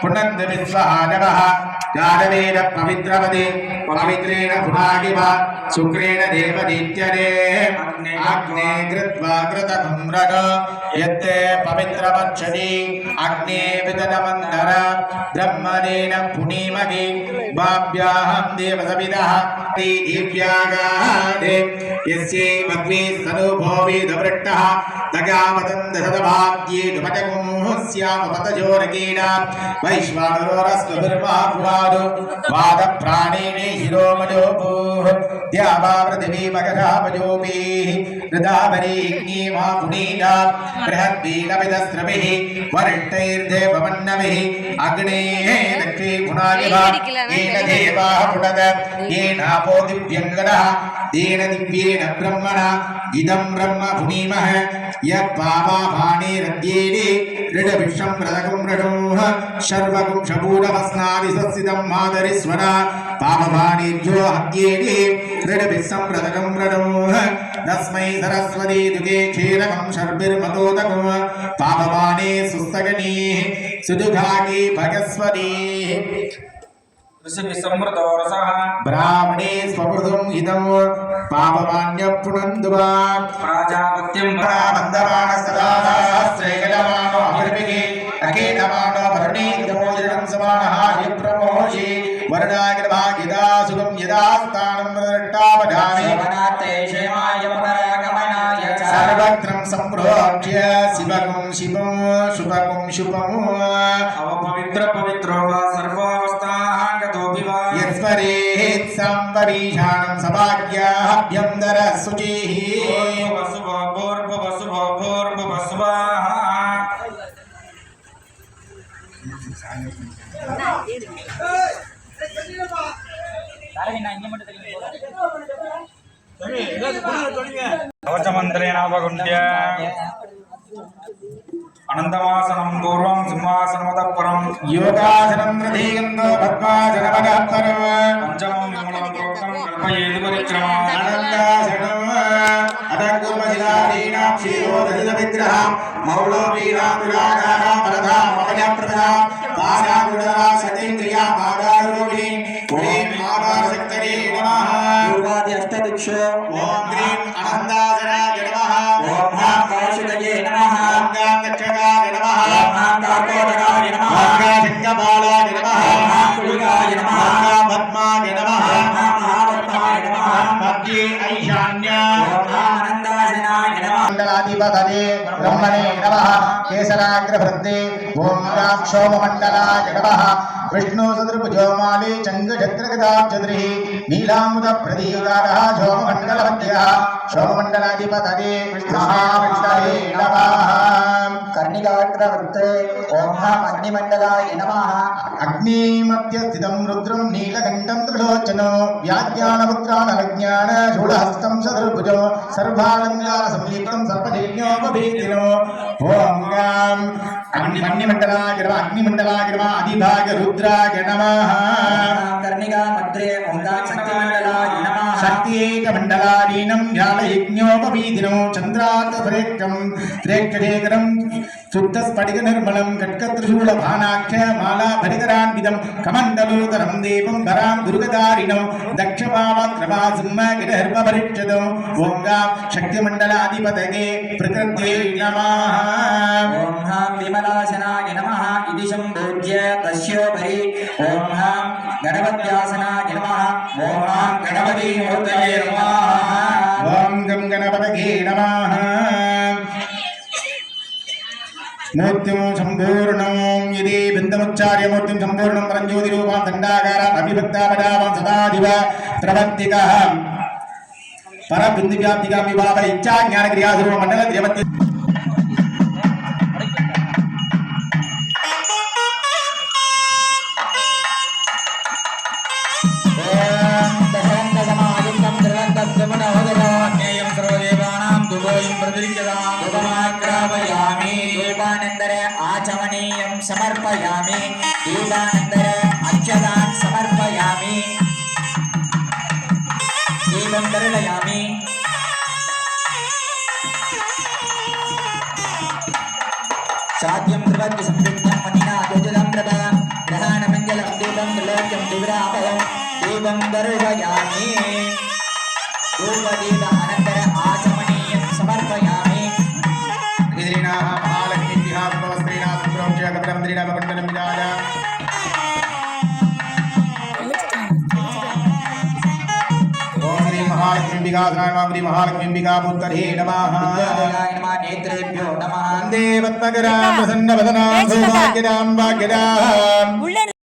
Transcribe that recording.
पुनर्दविस्वहानवः गाढवेन पवित्रवदे पवित्रेण पुनागिव शुक्रेण देवदीत्यरे अग्ने कृत्वा कृतकुम्रग यत्ते पवित्रवक्षति अग्ने विदनमन्तर ब्रह्मणेन पुनीमहि वाभ्याहं देवसविदः दिव्यागादे यस्यै मग्वे सनुभोवेदवृट्टः तगामदन्दशतभाद्ये दुपटकुंस्यामपतजोरकेण वैश्वानरोरस्वभिर्वापुरादो वादप्राणेने शिरोमजोभूः द्यावापृथिवी मकरापजोभिः हृदाभरीग्नि मा पुनीता बृहद्वीरविदस्रभिः वरिष्ठैर्देवमन्नभिः अग्नेः दक्षे गुणागिव येन देवाः पुनद येनापो दिव्यङ्गनः येन दिव्येन ब्रह्मणा इदं ब्रह्म पुनीमः यद्वामाभाणेरद्येने ऋडविषं रदकुं रडोः शर्वकुं शपूरवस्नादिसंसितं मादरिस्वरा पामभाणेभ्यो हद्येने ऋडविषं रदकुं रडोः तस्मै सरस्वती दुगे क्षीरकं शर्भिर्मतोदकं पामभाणे सुस्तगनीः सुदुघागे भगस्वतीः ब्राह्मणे स्वमृदुं इदं पापमान्य पुनन्दुवा प्राजापत्यं बन्धवान सदा सहस्रेकलमानो अभिर्भिगे अकेतमानो भरणीतमोजनं समानः विप्रमोषि वर्णाग्रभागिदा सुगं यदा स्थानं दृष्टावधामि वनाते क्षेमाय परागमनाय सर्वत्रं सम्प्रोक्ष्य शिवकं शिवं शुभकं शुभम् अवपवित्र पवित्रो वा सर्वावस्थाः यस्वरेत् संवरीषाणं सभाग्याभ्यन्दर शुचिः कवचमन्त्रेणावगुण्य अनन्तमासनं पूर्वं सिंहासनमतः परं योगासनं हृदयन्दो पद्मासनमतः परं पञ्चमं विमलं प्रोक्तं कल्पयेतु परिक्रमम् अनन्तासनम् अदङ्गुमशिलादीनां क्षीरोदधितविग्रहां मौलोपीनातुलाकारां परधामपजप्रदां पादाकुडा सतीन्द्रिया पादारूपिणी ॐ महाभारशक्तये नमः योगादि अष्टदिक्षु ॐ ह्रीं अनन्तासनाय नमः ॐ ह्रां कौशिकये नमः ॐ गां दक्षकाय नमः ॐ ह्रां कार्कोटकाय नमः ॐ गां सिंहबालाय नमः ॐ ह्रां कुलिकाय नमः ॐ गां पद्माय नमः ॐ ह्रां महापद्माय नमः ॐ मध्ये ऐशान्य ॐ ह्रां अनन्तासनाय नमः मण्डलाधिपतये ब्रह्मणे नमः केसराग्रभृते ॐ ह्रां क्षोममण्डलाय नमः विष्णु सदृभुजोमाले चङ्गछत्रगदाब्जद्रिः नीलामुदप्रदीकारः सोममण्डलमध्यः सोममण्डलाधिपतये विष्णुवे नमः कर्णिकाग्रवृत्ते ॐ अग्निमण्डलाय नमः अग्निमध्यस्थितं रुद्रं नीलकण्ठं त्रिलोचनो व्याज्ञानपुत्रानविज्ञान शूलहस्तं सदृभुजो सर्वालङ्कारसंयुक्तं सर्वदेज्ञोपभीतिनो ॐ गां अग्निमण्डलाय नमः अग्निमण्डलाय नमः अधिभाग रुद्राय नमः कर्णिका मध्ये ॐ शक्तिमण्डलाय नमः शक्तिएकमण्डलादीनं ध्यानयज्ञोपवीदिनो चन्द्रार्धप्रेक्षं प्रेक्षशेखरं शुद्धस्फटिकनिर्मलं कट्कत्रिशूलभानाख्य मालाभरिकरान्वितं कमण्डलोदरं देवं भरां दुर्गदारिणो दक्षपावक्रमासिंहगिरहर्मभरिक्षतो ॐ गां शक्तिमण्डलाधिपतये प्रकृत्यै नमः ॐ हां विमलासनाय नमः इति सम्पूज्य तस्योपरि ॐ हां गणपत्यासनाय नमः ॐ हां गणपतिमूर्तये नमः ॐ गं गणपतये नमः मूर्तिं सम्पूर्णं यदि बिन्दमुच्चार्य मूर्तिं सम्पूर्णं परञ्ज्योतिरूपां दण्डाकाराम् अभिभक्तापदावां सदादिव प्रवर्तिकः परबिन्दुव्याप्तिकां विभाव इच्छा ज्ञानक्रियास्वरूप मण्डल देवत्य आचमनीयं समर्पयामि दीपानंतर अक्षतान् समर्पयामि दीपं दर्शयामि साध्यं प्रवद्य संयुक्तं मनिना धूपदीपं दर्शयामि धूपदीप अनन्तर आचमनीयं समर्पयामि विद्रीणाः महालक्ष्मीभ्यः सर्वस्त्रीणाः सुप्रोक्ष्य कपिलमन्त्रिणाः भवन्तनं विराज ओम श्री महालक्ष्मीम्बिकासनाय नमः श्री महालक्ष्मीम्बिकापुत्तरे नमः विद्यालयाय नमः नेत्रेभ्यो नमः वन्दे पद्मकरां प्रसन्नवदनां सौभाग्यदां भाग्यदां